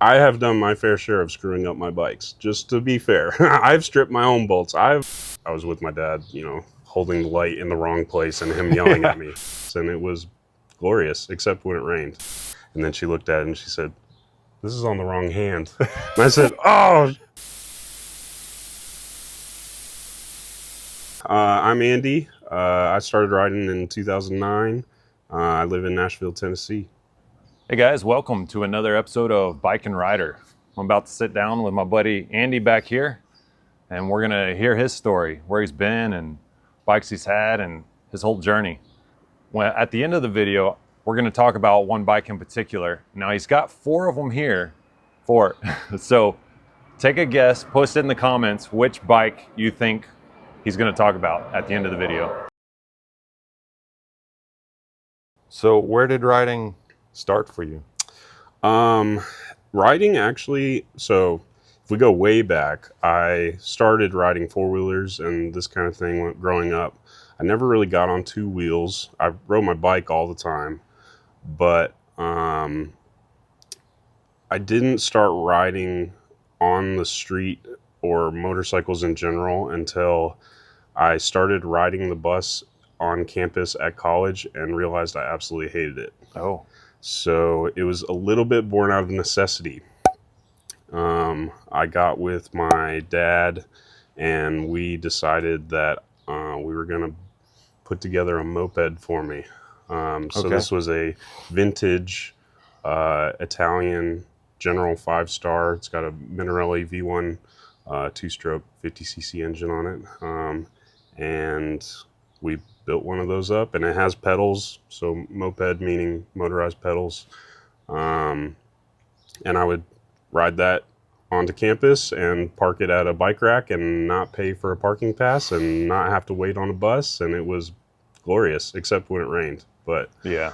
I have done my fair share of screwing up my bikes, just to be fair. I've stripped my own bolts. I was with my dad, holding the light in the wrong place and him yelling at me. And it was glorious, except when it rained. And then she looked at it and she said, "This is on the wrong hand." And I said, "Oh." I'm Andy. I started riding in 2009. I live in Nashville, Tennessee. Hey guys, welcome to another episode of Bike and Rider. I'm about to sit down with my buddy Andy back here, and we're gonna hear his story, where he's been and bikes he's had and his whole journey. Well, at the end of the video, we're gonna talk about one bike in particular. Now he's got 4 of them here, 4. So take a guess, post it in the comments which bike you think he's gonna talk about at the end of the video. So where did riding start for you? Riding actually, so if we go way back, I started riding 4-wheelers and this kind of thing growing up. I never really got on 2 wheels. I rode my bike all the time, but I didn't start riding on the street or motorcycles in general until I started riding the bus on campus at college and realized I absolutely hated it. Oh. So it was a little bit born out of necessity. I got with my dad and we decided that we were going to put together a moped for me. So this was a vintage Italian General 5-star. It's got a Minarelli V1 2-stroke 50cc engine on it. And we built one of those up, and it has pedals, so moped meaning motorized pedals. And I would ride that onto campus and park it at a bike rack and not pay for a parking pass and not have to wait on a bus, and it was glorious, except when it rained. But Yeah.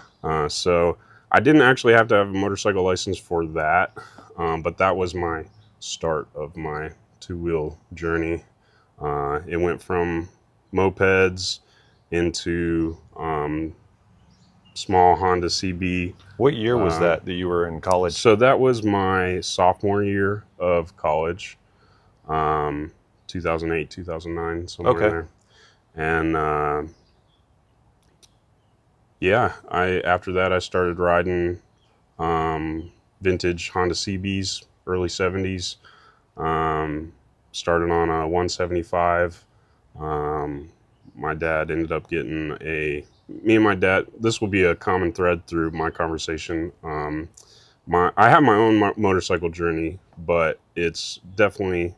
So I didn't actually have to have a motorcycle license for that, but that was my start of my 2-wheel journey. It went from mopeds into small Honda CB. What year was that you were in college? So that was my sophomore year of college, 2008, 2009, somewhere in there. And after that I started riding vintage Honda CBs, early 70s. Started on a 175. My dad ended up getting me and my dad, this will be a common thread through my conversation. I have my own motorcycle journey, but it's definitely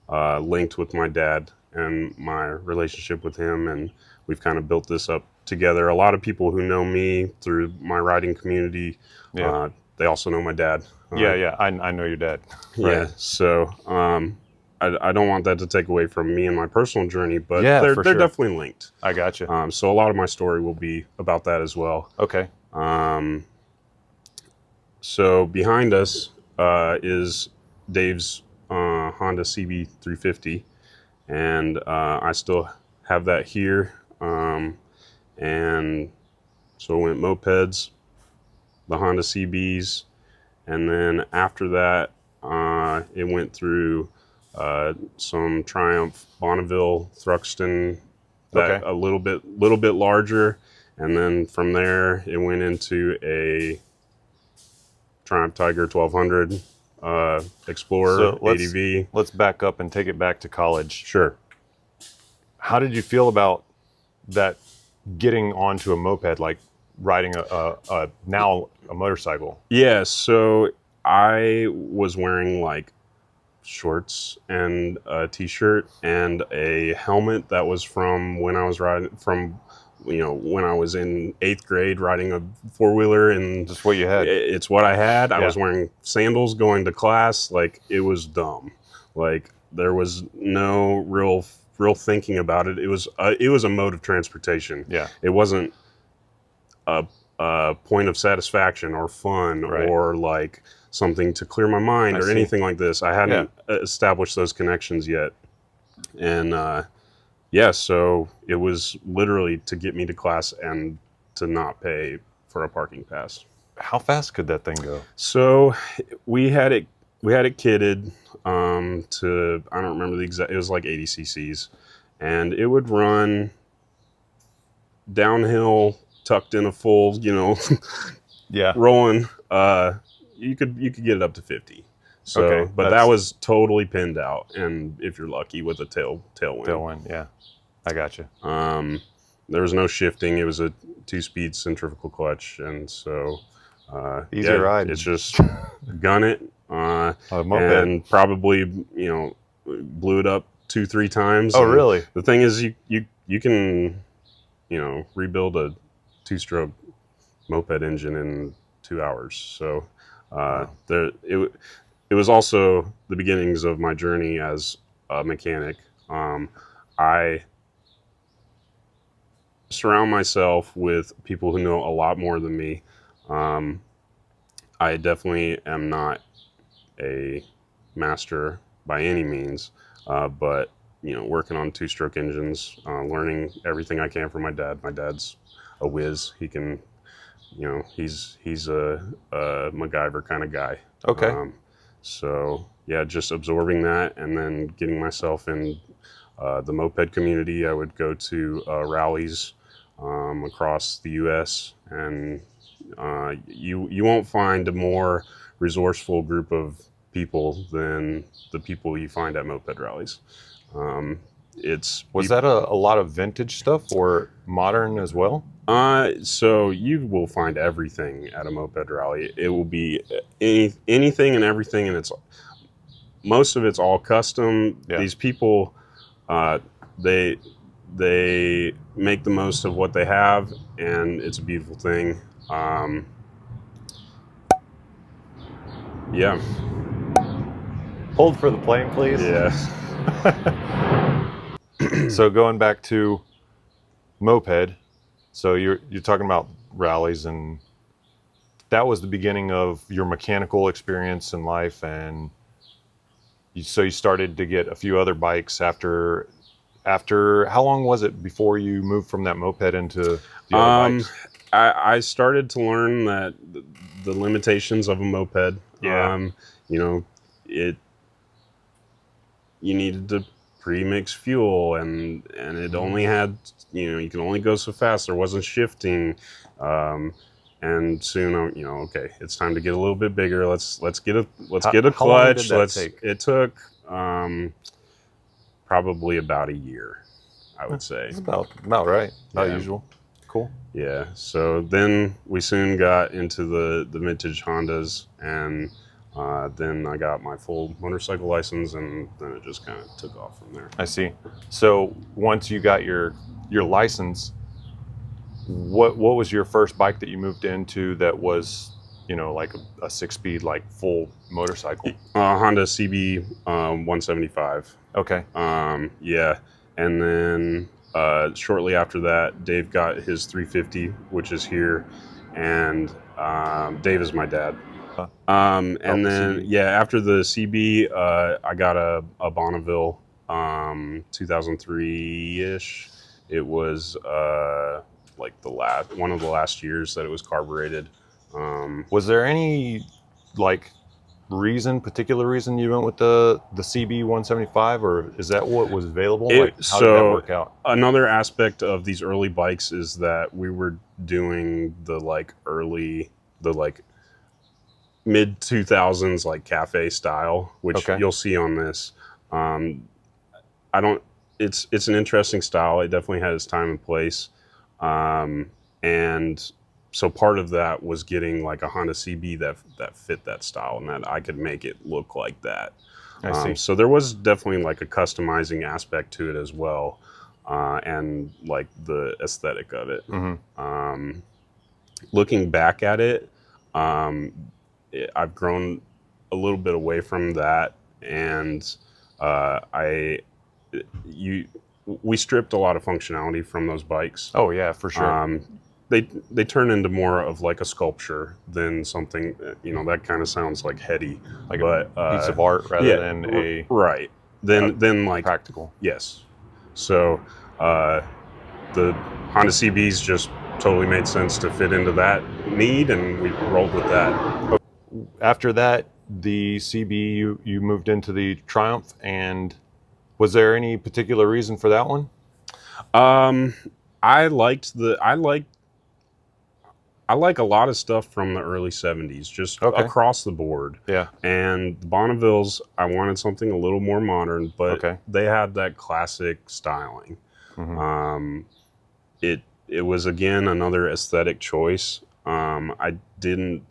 linked with my dad and my relationship with him, and we've kind of built this up together. A lot of people who know me through my riding community, they also know my dad. I know your dad. Right. Yeah, so I don't want that to take away from me and my personal journey, but they're definitely linked. I gotcha. So a lot of my story will be about that as well. Okay. So behind us is Dave's Honda CB 350, and I still have that here. And so it went mopeds, the Honda CBs, and then after that it went through some Triumph Bonneville Thruxton, a little bit larger, and then from there it went into a Triumph Tiger 1200 Explorer ADV. Let's back up and take it back to college. Sure. How did you feel about that, getting onto a moped, like riding now a motorcycle? Yeah, so I was wearing like shorts and a t-shirt and a helmet that was from when I was when I was in 8th grade riding a 4-wheeler, and just what you had. It's what I had. Yeah. I was wearing sandals going to class. Like, it was dumb. Like, there was no real thinking about it. It was a mode of transportation. Yeah. It wasn't a point of satisfaction or fun, or like something to clear my mind or anything like this. I hadn't established those connections yet. And so it was literally to get me to class and to not pay for a parking pass. How fast could that thing go? So we had it kitted to, I don't remember the exact, it was like 80 cc's, and it would run downhill tucked in a full, Yeah. rolling. You could get it up to 50. So, Okay, but that was totally pinned out, and if you're lucky with a tailwind. Tailwind, yeah. I got you. There was no shifting. It was a 2-speed centrifugal clutch, and so Easy ride. It's just gun it, Moped. and probably blew it up 2-3 times. Oh, and really? the thing is, you can rebuild a 2-stroke moped engine in 2 hours. So Wow. it was also the beginnings of my journey as a mechanic. I surround myself with people who know a lot more than me. I definitely am not a master by any means, but working on 2-stroke engines, learning everything I can from my dad. My dad's a whiz. He can, he's a MacGyver kind of guy. Okay. So yeah, just absorbing that, and then getting myself in the moped community. I would go to rallies across the U.S., and you won't find a more resourceful group of people than the people you find at moped rallies. Was that a lot of vintage stuff or modern as well? So you will find everything at a moped rally. It will be anything and everything, and most of it's all custom. Yeah. These people, they make the most of what they have, and it's a beautiful thing. Yeah. Hold for the plane, please. Yeah. So going back to moped, so you're talking about rallies, and that was the beginning of your mechanical experience in life, and so you started to get a few other bikes after how long was it before you moved from that moped into the other bikes? I started to learn that the limitations of a moped. Yeah. You needed to pre-mix fuel, and it only had, you can only go so fast. There wasn't shifting, and soon, okay, it's time to get a little bit bigger. Let's get a How clutch. long did that take? It took probably about a year, I would say. It's about right. About Yeah. usual. Cool. Yeah. So then we soon got into the vintage Hondas, and then I got my full motorcycle license, and then it just kind of took off from there. I see. So once you got your license, what was your first bike that you moved into that was, like a 6-speed, like full motorcycle? Honda CB 175. Okay. Yeah. And then shortly after that, Dave got his 350, which is here, and Dave is my dad. And then, yeah, after the CB, I got a Bonneville 2003-ish. It was like one of the last years that it was carbureted. Was there any particular reason you went with the CB 175, or is that what was available? How did that work out? Another aspect of these early bikes is that we were doing the mid 2000s cafe style, which you'll see on this. It's an interesting style. It definitely had its time and place, and so part of that was getting a Honda CB that fit that style, and that I could make it look like that. I see. So there was definitely a customizing aspect to it as well, and the aesthetic of it. Mm-hmm. Looking back at it, I've grown a little bit away from that, and we stripped a lot of functionality from those bikes. Oh yeah, for sure. They turn into more of a sculpture than something, that kind of sounds heady, a piece of art rather than a right. Then practical. Yes. So the Honda CBs just totally made sense to fit into that need, and we rolled with that. After that, the CB, you moved into the Triumph, and was there any particular reason for that one? I liked I like a lot of stuff from the early 70s, just Okay. across the board. Yeah. And the Bonnevilles, I wanted something a little more modern, but Okay. they had that classic styling. Mm-hmm. It was, again, another aesthetic choice. I didn't,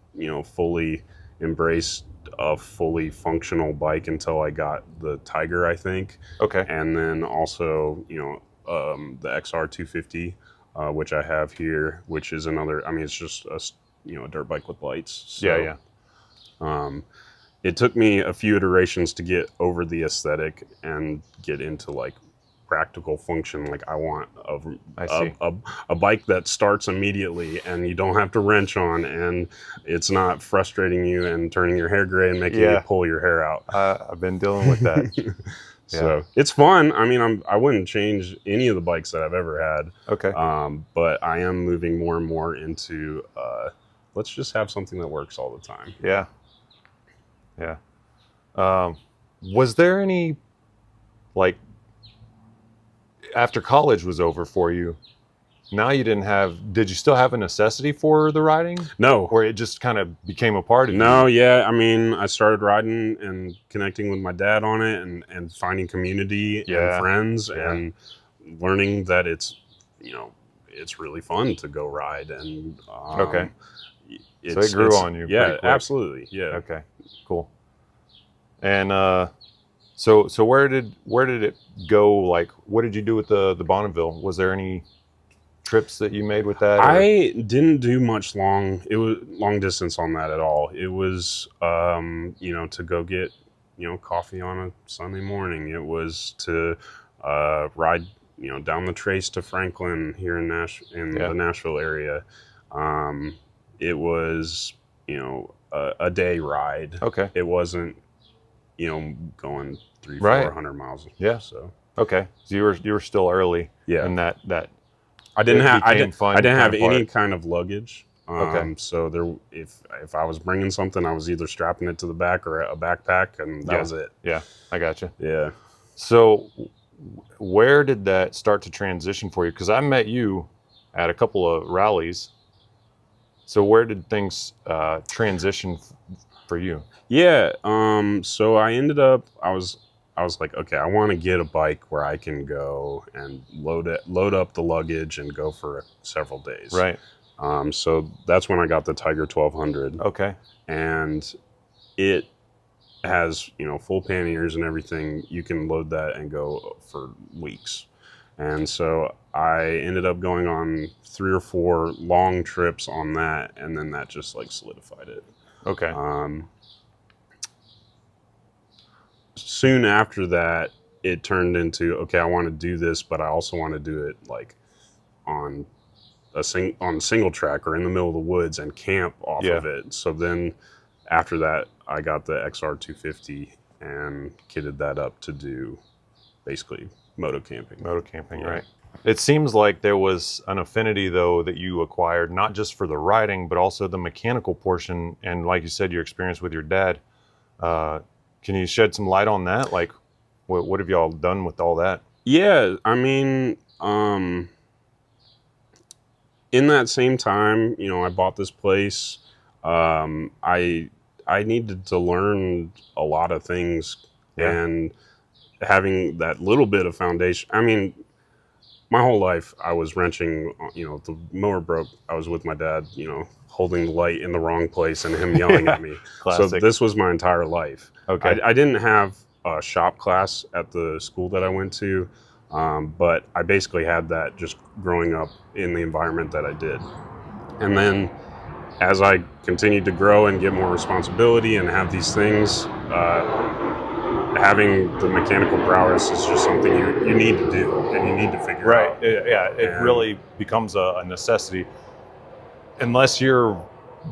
fully embrace a fully functional bike until I got the Tiger, I think. Okay. And then also, the XR 250. Which I have here, which is another. I mean, it's just a dirt bike with lights. So, Yeah. It took me a few iterations to get over the aesthetic and get into like practical function. Like I want a bike that starts immediately and you don't have to wrench on, and it's not frustrating you and turning your hair gray and making you pull your hair out. I've been dealing with that. So it's fun. I mean, I wouldn't change any of the bikes that I've ever had. Okay. But I am moving more and more into let's just have something that works all the time. Yeah. Yeah. Was there any, like, after college was over for you, now you did you still have a necessity for the riding? No. Or it just kind of became a part of you? No, yeah. I mean, I started riding and connecting with my dad on it and finding community and friends and learning that it's really fun to go ride. And so it grew on you. Yeah, absolutely. Yeah. Okay, cool. And so where did it go? Like, what did you do with the Bonneville? Was there any trips that you made with that? I didn't do much long distance on that at all. It was to go get coffee on a Sunday morning. It was to ride down the Trace to Franklin here in the Nashville area. It was a day ride. Okay. It wasn't going 300-400 miles. Yeah. So okay. So you were still early. Yeah. In that I didn't have any any kind of luggage. So if I was bringing something, I was either strapping it to the back or a backpack, and that was it. Yeah, I gotcha. Yeah. So where did that start to transition for you? Because I met you at a couple of rallies. So where did things transition for you? Yeah. So I ended up. I was like, okay, I want to get a bike where I can go and load up the luggage and go for several days. Right. So that's when I got the Tiger 1200. Okay. And it has, full panniers and everything. You can load that and go for weeks. And so I ended up going on 3 or 4 long trips on that, and then that just like solidified it. Okay. Soon after that, it turned into, okay, I want to do this, but I also want to do it like on a single track or in the middle of the woods and camp off of it. So then after that, I got the XR 250 and kitted that up to do basically moto camping. Right. It seems like there was an affinity, though, that you acquired, not just for the riding, but also the mechanical portion. And like you said, your experience with your dad. Can you shed some light on that? Like, what have y'all done with all that? Yeah, I mean, in that same time, I bought this place. I needed to learn a lot of things, and having that little bit of foundation. I mean, my whole life I was wrenching. If the mower broke, I was with my dad. Holding the light in the wrong place and him yelling at me. So this was my entire life. Okay. I didn't have a shop class at the school that I went to, but I basically had that just growing up in the environment that I did. And then as I continued to grow and get more responsibility and have these things, having the mechanical prowess is just something you need to do and you need to figure out. It really becomes a necessity. Unless you're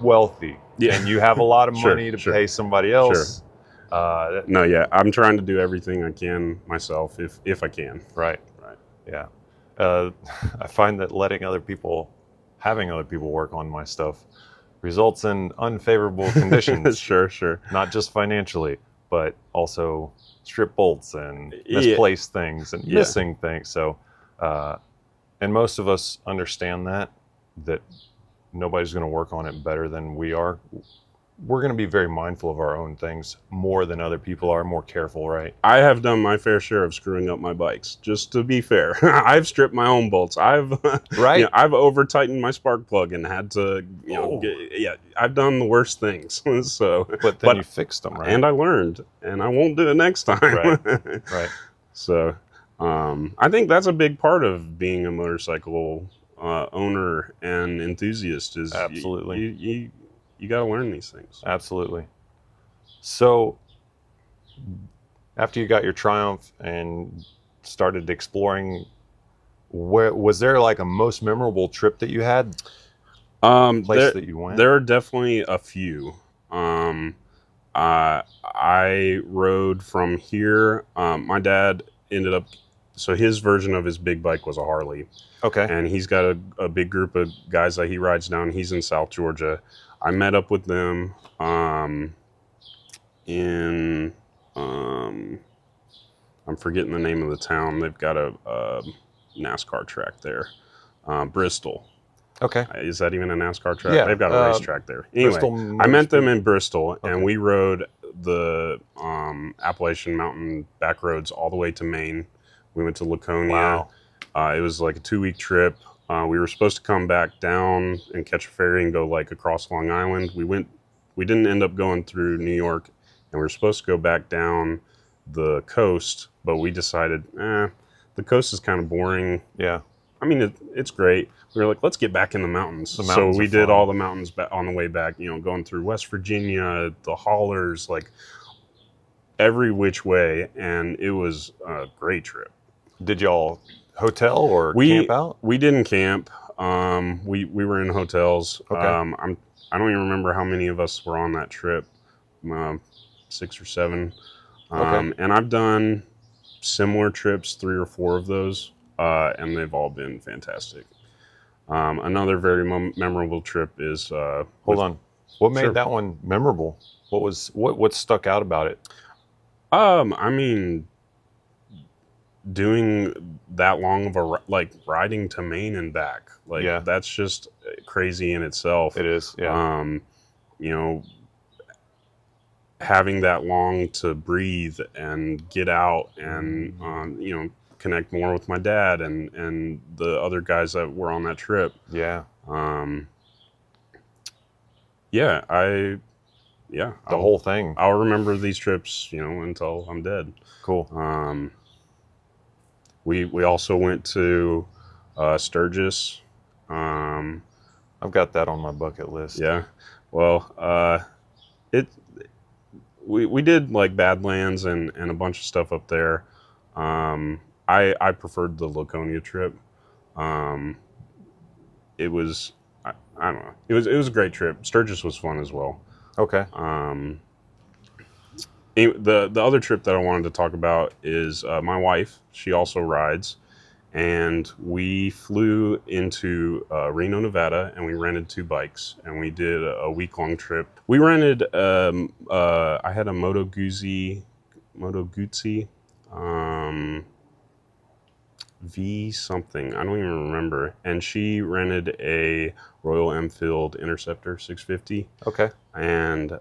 wealthy and you have a lot of money to pay somebody else. I'm trying to do everything I can myself if I can. Right. Yeah. I find that letting other people having other people work on my stuff results in unfavorable conditions. Sure. Not just financially, but also strip bolts and Yeah. misplaced things and Yeah. missing things. So, and most of us understand that nobody's going to work on it better than we are. We're going to be very mindful of our own things more than other people are, more careful, right? I have done my fair share of screwing up my bikes. Just to be fair, I've stripped my own bolts. I've Right. I've over tightened my spark plug and had to Oh. I've done the worst things. So, But then you fixed them, right? And I learned, and I won't do it next time. Right. So, I think that's a big part of being a motorcycle owner and enthusiast. Is Absolutely. You got to learn these things. Absolutely. So, after you got your Triumph and started exploring, where was there like a most memorable trip that you had? Place that you went? There are definitely a few. I rode from here. My dad ended up, so his version of his big bike was a Harley. Okay. And he's got a big group of guys that he rides down. He's in South Georgia. I met up with them in, I'm forgetting the name of the town. They've got a NASCAR track there. Bristol. Okay. Is that even a NASCAR track? Yeah. They've got a racetrack there. Anyway, Bristol I met them in Bristol, Okay. and we rode the Appalachian Mountain back roads all the way to Maine. We went to Laconia. Wow. It was like a 2-week trip. We were supposed to come back down and catch a ferry and go like across Long Island. We didn't end up going through New York, and we were supposed to go back down the coast, but we decided, the coast is kind of boring. Yeah. I mean, it's great. We were like, let's get back in the mountains. So we did all the mountains on the way back, going through West Virginia, the Haulers, like every which way. And it was a great trip. Did y'all hotel or camp out? We didn't camp. We were in hotels. Okay. I don't even remember how many of us were on that trip, 6 or 7. Okay. And I've done similar trips, 3 or 4 of those, and they've all been fantastic. Another very memorable trip is. Hold on. What made that one memorable? What stuck out about it? I mean, doing that long of riding to Maine and back, that's just crazy in itself. It is. Yeah. Having that long to breathe and get out and connect more with my dad and the other guys that were on that trip. Yeah. The whole thing. I'll remember these trips, until I'm dead. Cool. We also went to Sturgis. I've got that on my bucket list. Yeah. Well, we did like Badlands and a bunch of stuff up there. I preferred the Laconia trip. It was I don't know. It was a great trip. Sturgis was fun as well. Okay. The other trip that I wanted to talk about is my wife. She also rides, and we flew into Reno, Nevada, and we rented 2 bikes, and we did a week-long trip. We rented. I had a Moto Guzzi, V something. I don't even remember. And she rented a Royal Enfield Interceptor 650. Okay. And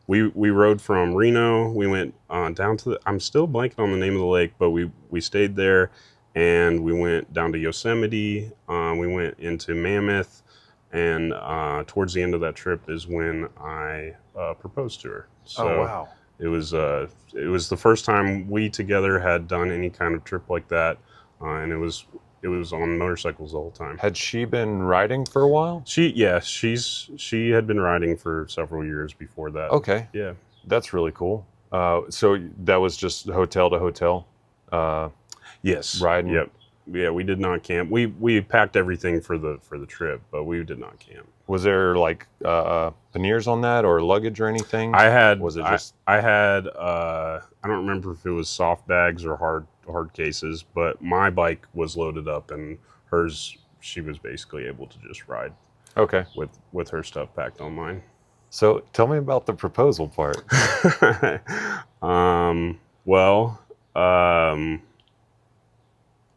we rode from Reno. We went down to I'm still blanking on the name of the lake, but we stayed there, and we went down to Yosemite. We went into Mammoth, and towards the end of that trip is when I proposed to her. So oh wow! It was the first time we together had done any kind of trip like that, and it was on motorcycles the whole time. Had she been riding for a while? She had been riding for several years before that. Okay. Yeah. That's really cool. So that was just hotel to hotel? Yes. Riding? Yep. Yeah, we did not camp. We packed everything for the trip, but we did not camp. Was there like panniers on that or luggage or anything? I had. Was it just? I had. I don't remember if it was soft bags or hard cases, but my bike was loaded up and hers she was basically able to just ride Okay. with her stuff packed on mine. So tell me about the proposal part. Well,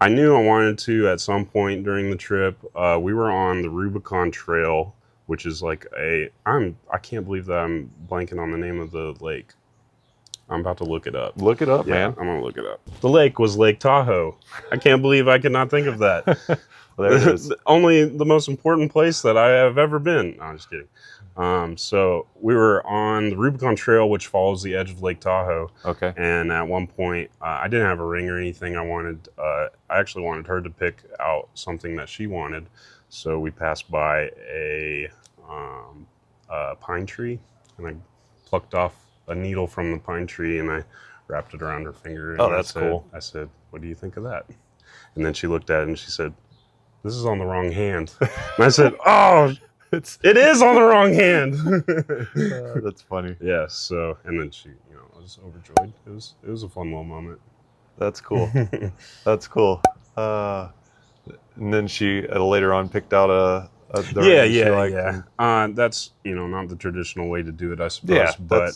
I knew I wanted to at some point during the trip. We were on the Rubicon Trail, which is like I can't believe that I'm blanking on the name of the lake. I'm about to look it up. Look it up, Yeah, man. I'm gonna look it up. The lake was Lake Tahoe. I can't believe I could not think of that. Well, there it is. Only the most important place that I have ever been. No, I'm just kidding. So we were on the Rubicon Trail, which follows the edge of Lake Tahoe. Okay. And at one point, I didn't have a ring or anything. I actually wanted her to pick out something that she wanted. So we passed by a pine tree, and I plucked off a needle from the pine tree, and I wrapped it around her finger. And That's cool. I said, "What do you think of that?" And then she looked at it and she said, "This is on the wrong hand." And I said, "Oh, it is on the wrong hand." That's funny. Yeah. So, and then she, I was overjoyed. It was a fun little moment. That's cool. That's cool. And then she later on picked out a yeah. That's not the traditional way to do it, I suppose. Yeah, but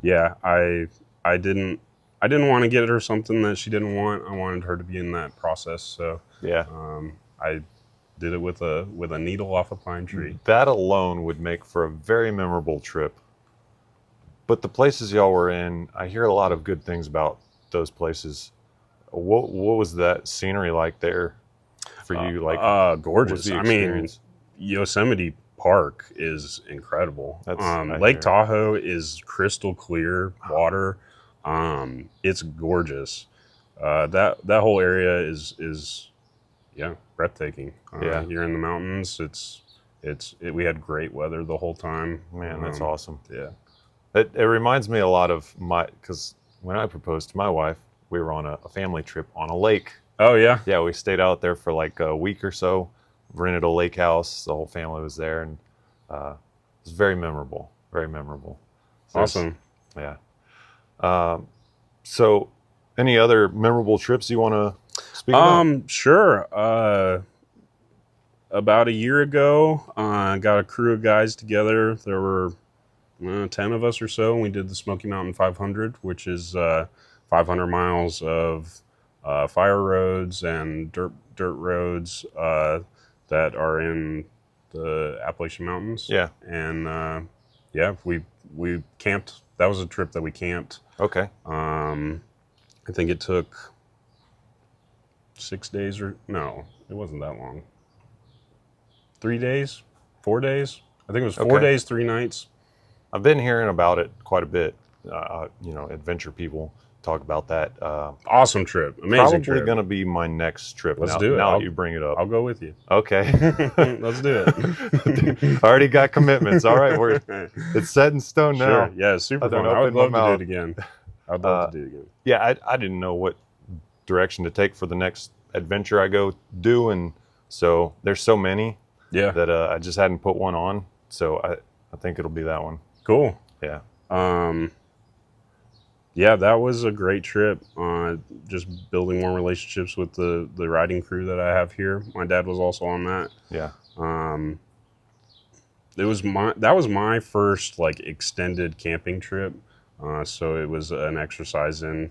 yeah, I didn't want to get her something that she didn't want. I wanted her to be in that process. So yeah, I did it with a needle off a pine tree. That alone would make for a very memorable trip. But the places y'all were in, I hear a lot of good things about those places. What was that scenery like there for you? Like gorgeous. I mean, Yosemite Park is incredible. That's Lake Tahoe is crystal clear water. It's gorgeous. That whole area is breathtaking. You're in the mountains. We had great weather the whole time. Man, that's awesome. Yeah. It reminds me a lot of because when I proposed to my wife, we were on a family trip on a lake. Oh yeah. Yeah, we stayed out there for like a week or so, rented a lake house. The whole family was there, and it was very memorable. Very memorable. So awesome. Yeah. So, any other memorable trips you want to speak about? Sure. About a year ago, I got a crew of guys together. There were 10 of us or so, and we did the Smoky Mountain 500, which is 500 miles of fire roads and dirt roads that are in the Appalachian Mountains. Yeah. And we camped. That was a trip that we camped. Okay. I think it took 6 days no, it wasn't that long. 3 days, 4 days. I think it was 4 days, 3 nights. I've been hearing about it quite a bit. Adventure people talk about that. Awesome trip. Amazing trip. Probably going to be my next trip. Let's do it. Now that you bring it up. I'll go with you. Okay. Let's do it. Already got commitments. All right. It's set in stone now. Sure. Yeah, super fun. I would love to do it again. I'd love to do it again. Yeah, I didn't know what direction to take for the next adventure I go do. And so there's so many that I just hadn't put one on. So I think it'll be that one. Cool. Yeah. Yeah, that was a great trip. Just building more relationships with the riding crew that I have here. My dad was also on that. Yeah. That was my first like extended camping trip. So it was an exercise in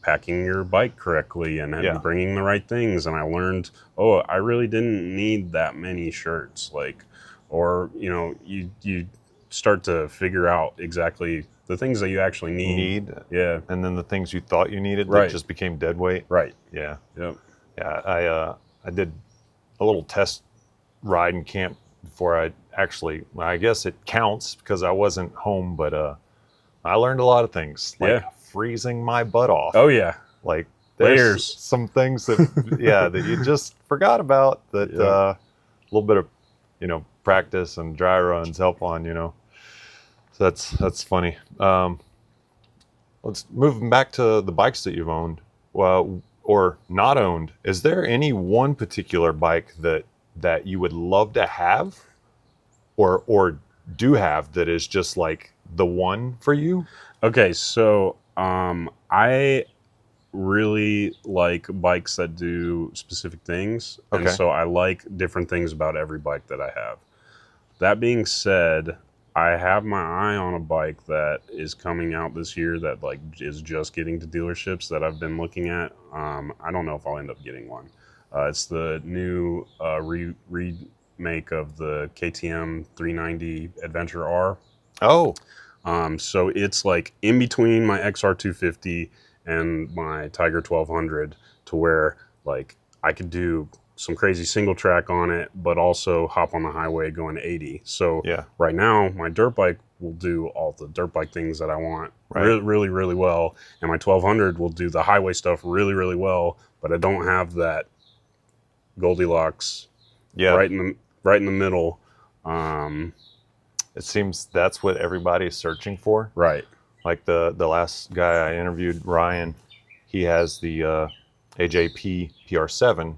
packing your bike correctly and bringing the right things. And I learned, I really didn't need that many shirts. You start to figure out exactly the things that you actually need. Yeah. And then the things you thought you needed that just became dead weight. Right. Yeah. Yep. Yeah. I did a little test ride in camp before I guess it counts because I wasn't home, but I learned a lot of things. Like freezing my butt off. Oh yeah. Like there's layers. Some things that that you just forgot about that a little bit of practice and dry runs help on, So that's funny. Let's move back to the bikes that you've owned, or not owned. Is there any one particular bike that you would love to have, or do have that is just like the one for you? Okay, so I really like bikes that do specific things, and Okay. so I like different things about every bike that I have. That being said, I have my eye on a bike that is coming out this year that like is just getting to dealerships that I've been looking at. I don't know if I'll end up getting one. It's the new remake of the KTM 390 Adventure R. Oh, So it's like in between my XR250 and my Tiger 1200, to where like I could do some crazy single track on it, but also hop on the highway going 80. So yeah. right now my dirt bike will do all the dirt bike things that I want Right. really, really well, and my 1200 will do the highway stuff really, really well. But I don't have that Goldilocks Yeah. right in the middle. Um, It seems that's what everybody's searching for. right. Like the last guy I interviewed, Ryan, he has the AJP PR7,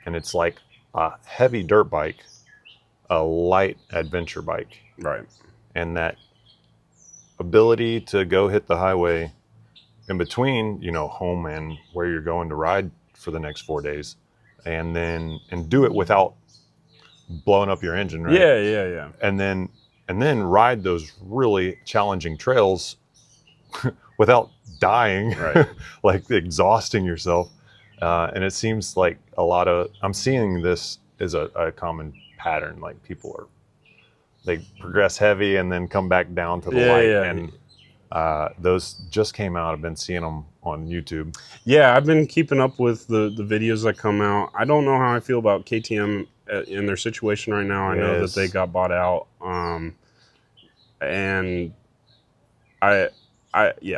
and it's like a heavy dirt bike, a light adventure bike, Right. and that ability to go hit the highway in between, home and where you're going to ride for the next 4 days, and do it without blowing up your engine, right? Yeah. And then ride those really challenging trails without dying, Right. like exhausting yourself. And it seems like I'm seeing this as a common pattern. Like they progress heavy and then come back down to the light. Yeah. And those just came out. I've been seeing them on YouTube. Yeah, I've been keeping up with the videos that come out. I don't know how I feel about KTM in their situation right now. I know that they got bought out. And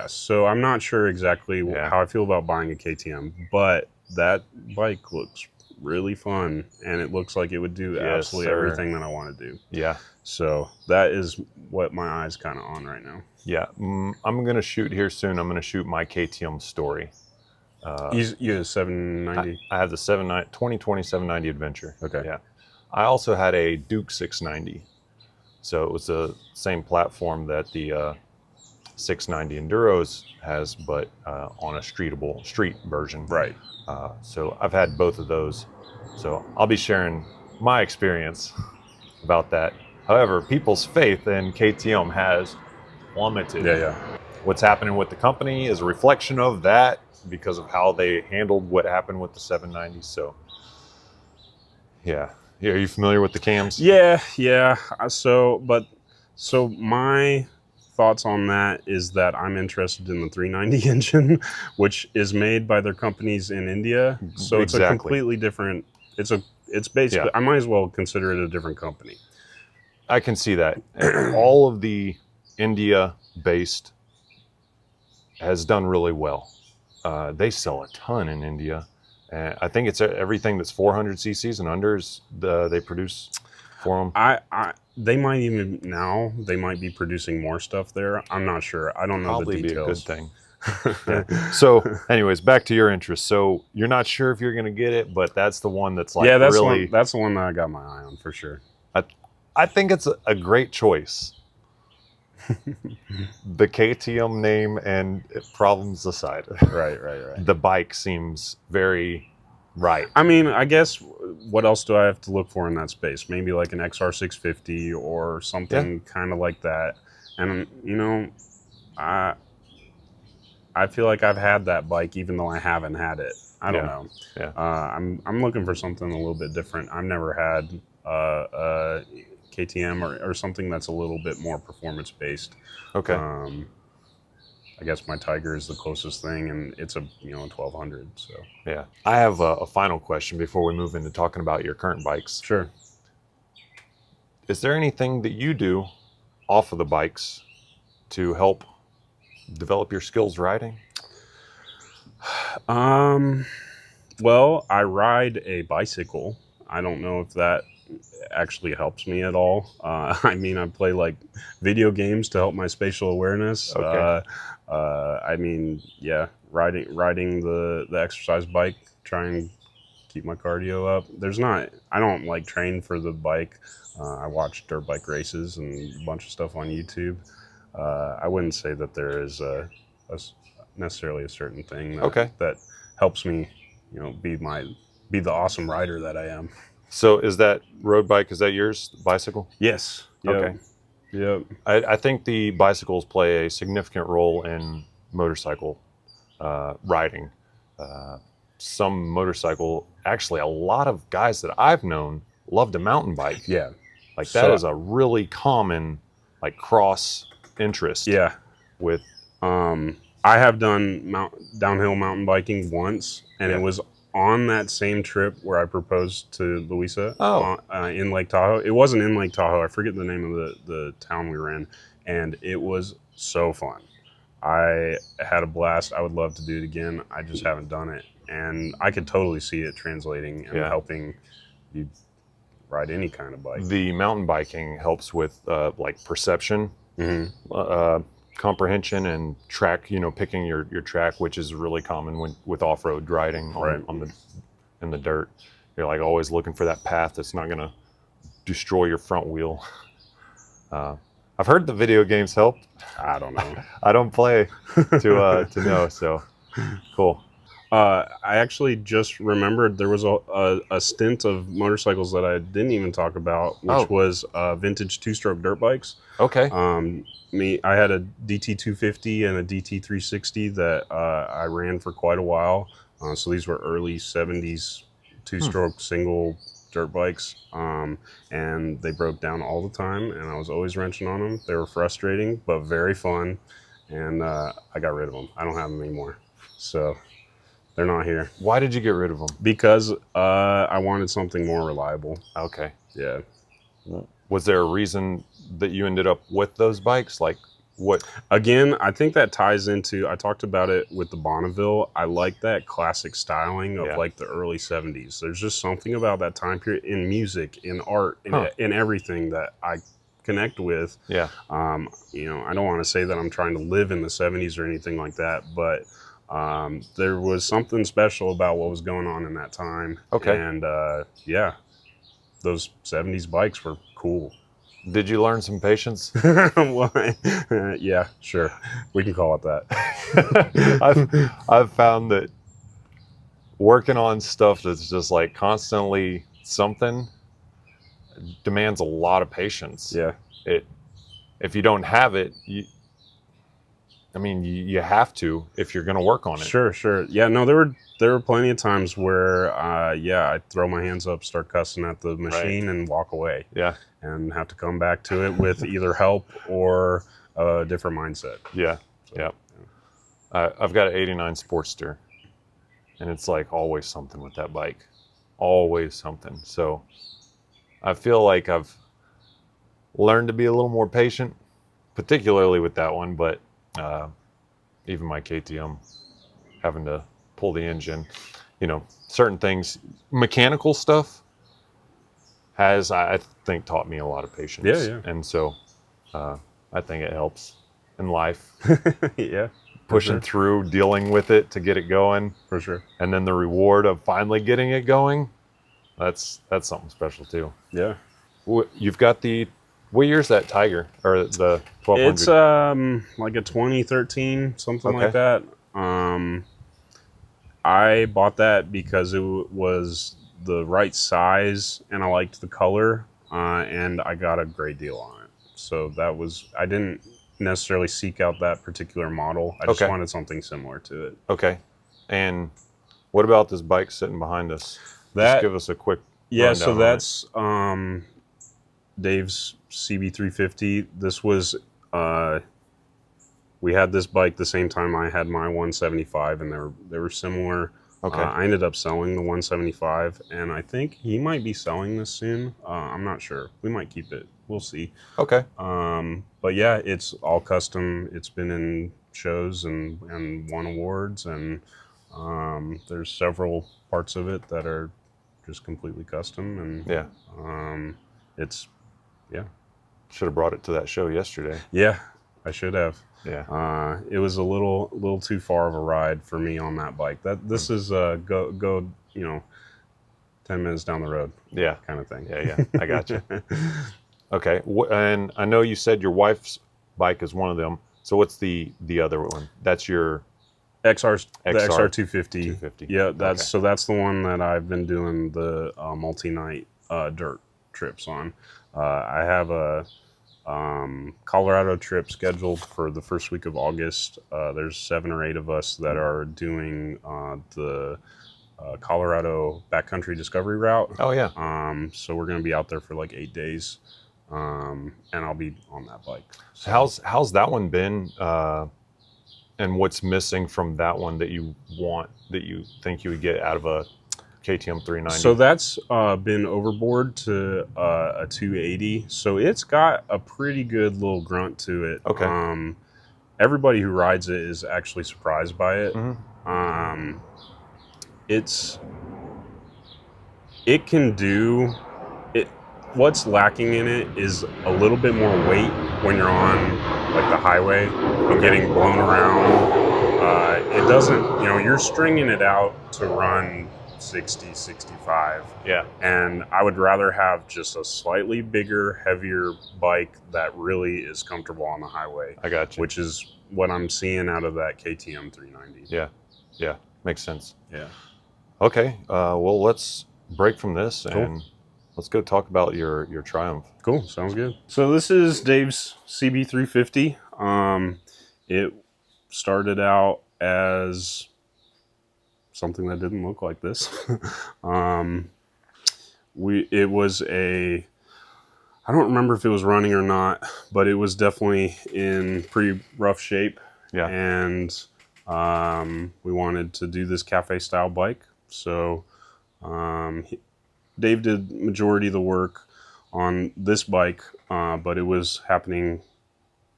so I'm not sure exactly how I feel about buying a KTM, but that bike looks really fun, and it looks like it would do absolutely everything that I want to do. Yeah. So that is what my eye's kind of on right now. Yeah. I'm going to shoot here soon. I'm going to shoot my KTM story. You have a 790? I have the 2020 790 Adventure. Okay. Yeah. I also had a Duke 690. So it was the same platform that the 690 Enduros has, but on a street version. Right. So I've had both of those. So I'll be sharing my experience about that. However, people's faith in KTM has plummeted. Yeah. What's happening with the company is a reflection of that because of how they handled what happened with the 790. So, yeah. Are you familiar with the cams? Yeah. So my thoughts on that is that I'm interested in the 390 engine, which is made by their companies in India. So it's a completely different. It's basically. I might as well consider it a different company. I can see that. All of the India-based has done really well. They sell a ton in India. I think it's everything that's 400 cc's and under they produce for them. They might be producing more stuff there. I'm not sure. I don't know the details. Probably be a good thing. Yeah. So, anyways, back to your interest. So you're not sure if you're going to get it, but that's the one that's like that's really. That's the one that I got my eye on for sure. I think it's a great choice. The KTM name and problems aside. Right. The bike seems very right. I mean, I guess what else do I have to look for in that space? Maybe like an XR650 or something kind of like that. And I feel like I've had that bike even though I haven't had it. I don't know. Yeah. I'm looking for something a little bit different. I've never had KTM or something that's a little bit more performance based. Okay. I guess my Tiger is the closest thing, and it's a 1200. So yeah, I have a final question before we move into talking about your current bikes. Sure. Is there anything that you do off of the bikes to help develop your skills riding? Well, I ride a bicycle. I don't know if that actually helps me at all. I mean, I play like video games to help my spatial awareness. Okay. Riding the exercise bike, try and keep my cardio up. I don't like train for the bike. I watch dirt bike races and a bunch of stuff on YouTube. I wouldn't say that there is necessarily a certain thing that, Okay. that helps me, be the awesome rider that I am. So is that road bike, is that yours, bicycle? Yes. Yep. Okay. Yep. I think the bicycles play a significant role in motorcycle riding. Some motorcycle, actually, a lot of guys that I've known love to mountain bike. Yeah. Like So- that is a really common like cross interest. Yeah. With I have done downhill mountain biking once, and Yeah. it was on that same trip where I proposed to Louisa in Lake Tahoe. It wasn't in Lake Tahoe. I forget the name of the town we were in, and it was so fun. I had a blast. I would love to do it again. I just haven't done it, and I could totally see it translating and helping you ride any kind of bike. the mountain biking helps with like perception, comprehension, and track. Picking your track, which is really common with off-road riding in the dirt. You're like always looking for that path that's not going to destroy your front wheel. I've heard the video games help. I don't know. I don't play to know. So cool. I actually just remembered there was a stint of motorcycles that I didn't even talk about, which was vintage two-stroke dirt bikes. Okay. I had a DT 250 and a DT 360 that I ran for quite a while. So these were early 70s two-stroke single dirt bikes, and they broke down all the time, and I was always wrenching on them. They were frustrating, but very fun, and I got rid of them. I don't have them anymore, so they're not here. Why did you get rid of them? Because I wanted something more reliable. Okay. Yeah. Was there a reason that you ended up with those bikes? Like what? Again, I think that ties into, I talked about it with the Bonneville. I like that classic styling of like the early 70s. There's just something about that time period in music, in art, in everything that I connect with. Yeah. I don't want to say that I'm trying to live in the 70s or anything like that, but there was something special about what was going on in that time. Okay. And those 70s bikes were cool. Did you learn some patience? Yeah, sure. We can call it that. I've found that working on stuff that's just like constantly something demands a lot of patience. Yeah. If you don't have it, you have to if you're going to work on it. Sure. Yeah, no, there were plenty of times where I'd throw my hands up, start cussing at the machine, and walk away. Yeah. And have to come back to it with either help or a different mindset. Yeah. So, yeah. I've got an 89 Sportster, and it's like always something with that bike. Always something. So I feel like I've learned to be a little more patient, particularly with that one, but even my KTM, having to pull the engine, certain things, mechanical stuff has, I think, taught me a lot of patience. Yeah. And so I think it helps in life. Yeah. Pushing through, dealing with it to get it going. For sure. And then the reward of finally getting it going, that's something special too. Yeah. You've got what year's that Tiger, or the 1200? It's like a 2013, something like that. I bought that because it was the right size and I liked the color, and I got a great deal on it. So I didn't necessarily seek out that particular model. I just wanted something similar to it. Okay. And what about this bike sitting behind us? Just give us a quick rundown. So that's Dave's CB350. This was we had this bike the same time I had my 175, and they were similar. Okay. I ended up selling the 175, and I think he might be selling this soon. I'm not sure. We might keep it. We'll see. Okay. But yeah, it's all custom. It's been in shows and won awards, and there's several parts of it that are just completely custom, and should have brought it to that show yesterday. Yeah, I should have. Yeah. It was a little too far of a ride for me on that bike. This is go 10 minutes down the road. Yeah. Kind of thing. Yeah. I got you. Okay. And I know you said your wife's bike is one of them. So what's the other one? That's your The XR 250. 250. Yeah, that's Okay. so that's the one that I've been doing the multi-night dirt trips on. I have a Colorado trip scheduled for the first week of August. There's 7 or 8 of us that are doing the Colorado backcountry discovery route. Oh yeah. So we're going to be out there for like 8 days, and I'll be on that bike. So, How's that one been? And what's missing from that one that you think you would get out of a KTM 390? so that's been overboard to a 280. So it's got a pretty good little grunt to it. Okay. Everybody who rides it is actually surprised by it. Mm-hmm. It can do it. What's lacking in it is a little bit more weight when you're on like the highway and getting blown around. It doesn't, you're stringing it out to run 60, 65. Yeah. And I would rather have just a slightly bigger, heavier bike that really is comfortable on the highway. I got you. Which is what I'm seeing out of that KTM 390. Yeah. Makes sense. Yeah. Okay. Well, let's break from this Cool. and let's go talk about your Triumph. Cool. Sounds good. So this is Dave's CB350. It started out as something that didn't look like this. It was I don't remember if it was running or not, but it was definitely in pretty rough shape. Yeah. And we wanted to do this cafe style bike. So Dave did majority of the work on this bike, but it was happening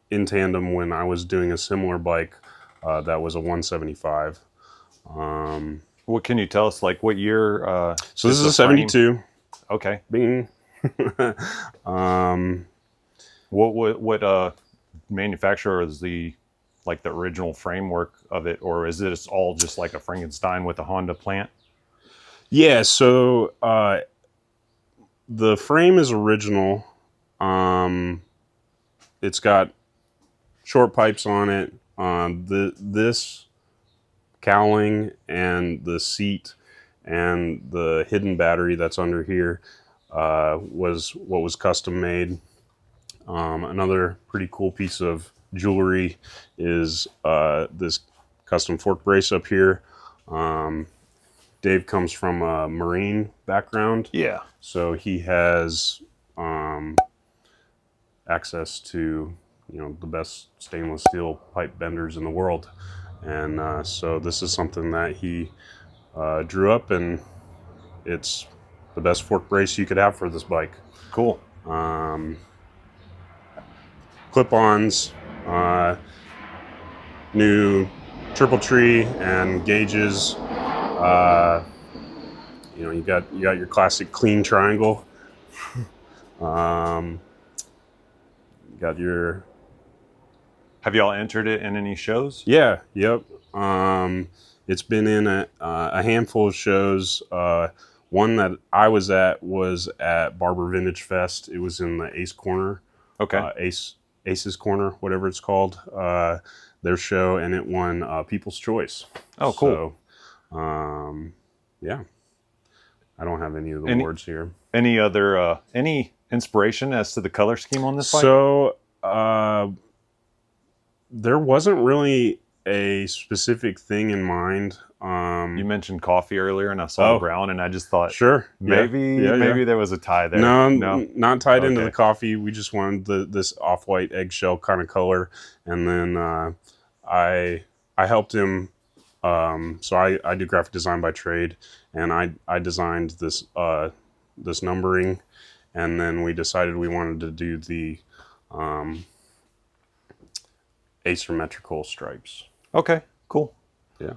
in tandem when I was doing a similar bike that was a 175. What can you tell us? Like what year? So this is a frame? 72. Okay. Bing. What manufacturer is the original framework of it, or is this all just like a Frankenstein with a Honda plant? Yeah, so the frame is original. It's got short pipes on it. This cowling and the seat and the hidden battery that's under here was what was custom made. Another pretty cool piece of jewelry is this custom fork brace up here. Dave comes from a marine background. Yeah. So he has access to, the best stainless steel pipe benders in the world. And so this is something that he drew up, and it's the best fork brace you could have for this bike. Cool. Clip-ons, new triple tree and gauges. You got your classic clean triangle. You got your. Have y'all entered it in any shows? Yeah. Yep. It's been in a handful of shows. One that I was at Barber Vintage Fest. It was in the Ace Corner. Okay. Ace's Corner, whatever it's called. Their show, and it won People's Choice. Oh, cool. So, yeah. I don't have any of the awards here. Any other any inspiration as to the color scheme on this bike? So there wasn't really a specific thing in mind. You mentioned coffee earlier, and I saw the brown, and I just thought, sure, maybe there was a tie there. No, not tied into the coffee. We just wanted this off-white eggshell kind of color, and then I helped him. So I do graphic design by trade, and I designed this this numbering, and then we decided we wanted to do the asymmetrical stripes. Okay, cool. Yeah.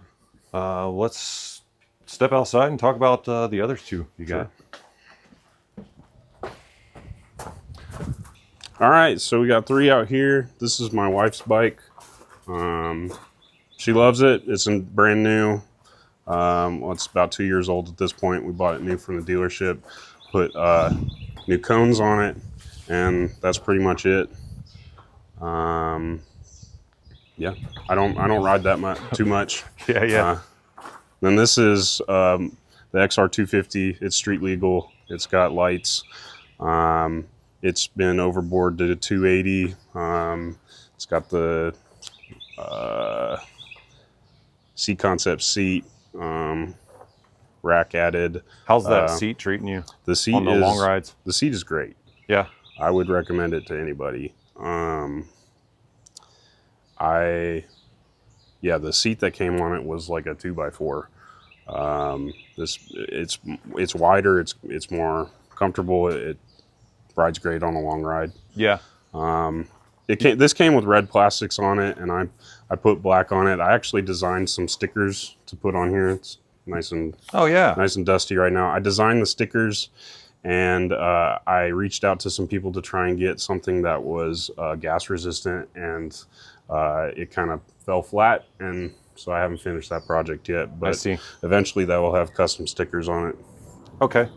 Let's step outside and talk about the other two you got. Sure. All right, so we got 3 out here. This is my wife's bike. She loves it. It's brand new. It's about 2 years old at this point. We bought it new from the dealership, put new cones on it, and that's pretty much it. Yeah, I don't ride that much too much. Yeah, yeah. Then this is the XR250. It's street legal. It's got lights. It's been overboard to 280. It's got the C concept seat, rack added. How's that seat treating you The seat on the long rides? The seat is great. Yeah. I would recommend it to anybody. The seat that came on it was like a 2x4. It's wider. It's more comfortable. It rides great on a long ride. Yeah. This came with red plastics on it, and I put black on it. I actually designed some stickers to put on here. It's nice and nice and dusty right now. I designed the stickers, and I reached out to some people to try and get something that was gas resistant, and it kind of fell flat, and so I haven't finished that project yet. But I see. Eventually that will have custom stickers on it. Okay.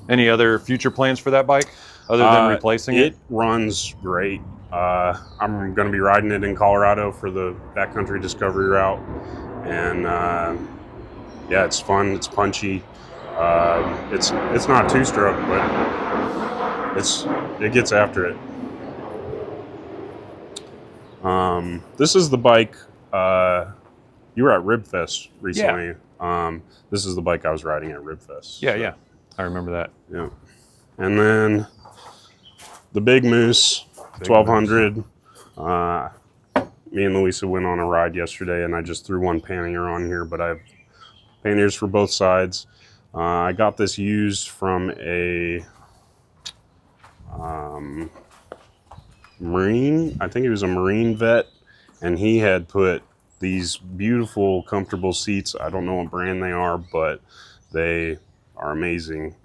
Any other future plans for that bike other than replacing it? It runs great. I'm going to be riding it in Colorado for the backcountry discovery route, and yeah, it's fun. It's punchy. It's not two-stroke, but it gets after it. This is the bike. You were at Ribfest recently. Yeah. This is the bike I was riding at Ribfest. Yeah, yeah. I remember that. Yeah. And then the Big Moose 1200. Me and Louisa went on a ride yesterday, and I just threw one pannier on here, but I have panniers for both sides. I got this used from a Marine. I think he was a Marine vet, and he had put these beautiful, comfortable seats. I don't know what brand they are, but they are amazing.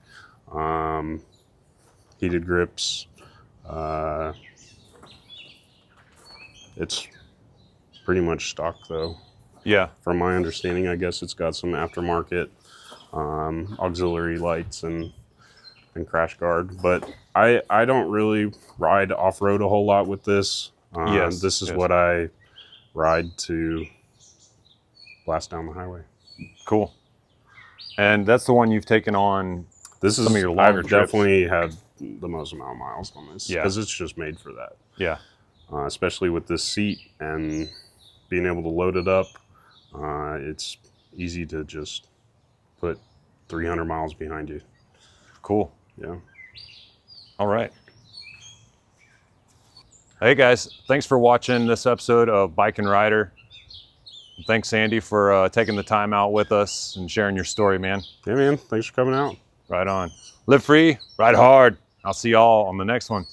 Heated grips. It's pretty much stock though. Yeah. From my understanding, I guess it's got some aftermarket auxiliary lights and crash guard. But I don't really ride off-road a whole lot with this. This is what I ride to blast down the highway. Cool. And that's the one you've taken on. This is some of your longer I've trips. definitely had the most amount of miles on this. Yeah. Because it's just made for that. Yeah. Especially with this seat and being able to load it up. It's easy to just put 300 miles behind you. Cool. Yeah. All right. Hey guys, thanks for watching this episode of Bike and Rider. Thanks, Andy, for taking the time out with us and sharing your story, man. Yeah, man. Thanks for coming out. Right on. Live free, ride hard. I'll see y'all on the next one.